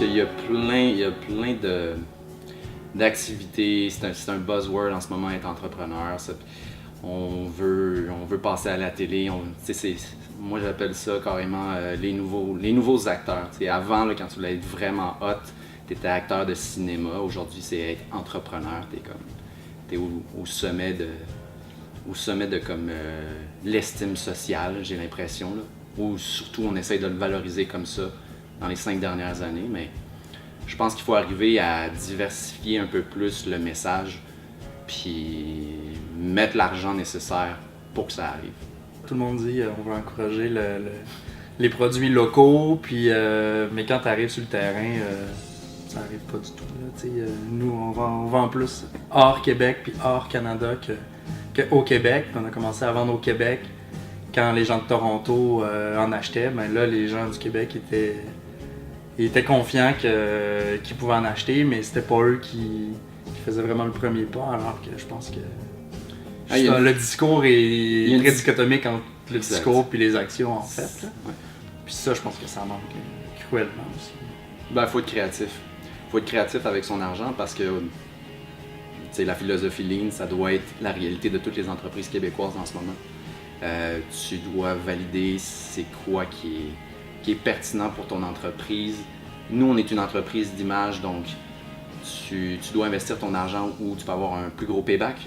qu'il y a plein d'activités. C'est un buzzword en ce moment, être entrepreneur. On veut passer à la télé. Moi, j'appelle ça carrément les nouveaux acteurs. T'sais, avant, là, quand tu voulais être vraiment hot, tu étais acteur de cinéma. Aujourd'hui, c'est être entrepreneur. T'es au sommet de comme l'estime sociale, j'ai l'impression. Ou surtout, on essaye de le valoriser comme ça dans les 5 dernières années. Mais je pense qu'il faut arriver à diversifier un peu plus le message, puis mettre l'argent nécessaire pour que ça arrive. Tout le monde dit on veut encourager les produits locaux, puis, mais quand tu arrives sur le terrain, ça n'arrive pas du tout. Nous, on vend plus hors Québec puis hors Canada qu'au Québec. Puis on a commencé à vendre au Québec quand les gens de Toronto en achetaient. Ben là, les gens du Québec étaient confiants qu'ils pouvaient en acheter, mais c'était pas eux qui faisaient vraiment le premier pas, alors que je pense que le discours est très dichotomique entre le discours et les actions, en fait. Ouais. Puis ça, je pense que ça manque cruellement aussi. Ben, faut être créatif. Faut être créatif avec son argent parce que la philosophie Lean, ça doit être la réalité de toutes les entreprises québécoises en ce moment. Tu dois valider c'est quoi qui est pertinent pour ton entreprise. Nous, on est une entreprise d'image, donc tu dois investir ton argent où tu peux avoir un plus gros payback,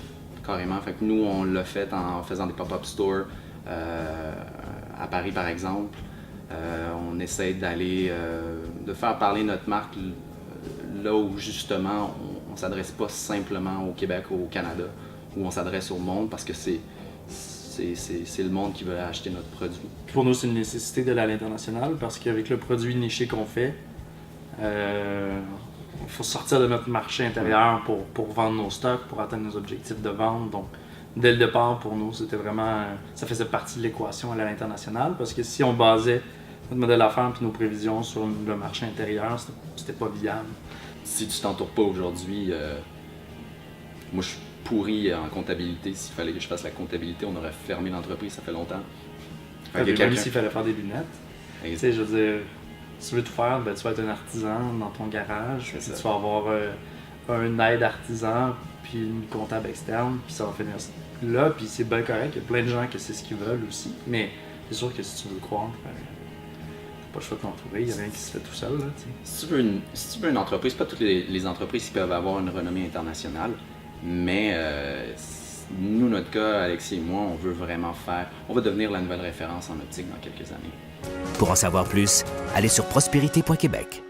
carrément. Fait que nous, on l'a fait en faisant des pop-up stores à Paris, par exemple. On essaie de faire parler notre marque là où, justement, on ne s'adresse pas simplement au Québec ou au Canada, où on s'adresse au monde parce que c'est le monde qui veut acheter notre produit. Pour nous, c'est une nécessité d'aller à l'international parce qu'avec le produit niché qu'on fait, il faut sortir de notre marché intérieur pour vendre nos stocks, pour atteindre nos objectifs de vente. Donc, dès le départ, pour nous, c'était vraiment, ça faisait partie de l'équation à l'international parce que si on basait notre modèle d'affaires et nos prévisions sur le marché intérieur, c'était pas viable. Si tu t'entoures pas aujourd'hui, moi je suis pourri en comptabilité. S'il fallait que je fasse la comptabilité, on aurait fermé l'entreprise, ça fait longtemps. Même s'il fallait faire des lunettes. Tu sais, je veux dire, si tu veux tout faire, ben, tu vas être un artisan dans ton garage, puis tu vas avoir un aide artisan, puis une comptable externe, puis ça va finir là, puis c'est bien correct. Il y a plein de gens que c'est ce qu'ils veulent aussi. Mais c'est sûr que si tu veux croire, t'as pas le choix de t'entourer, il n'y a rien qui se fait tout seul. Là, si tu veux une entreprise, pas toutes les entreprises qui peuvent avoir une renommée internationale, mais nous, notre cas, Alexis et moi, on va devenir la nouvelle référence en optique dans quelques années. Pour en savoir plus, allez sur prospérité.québec.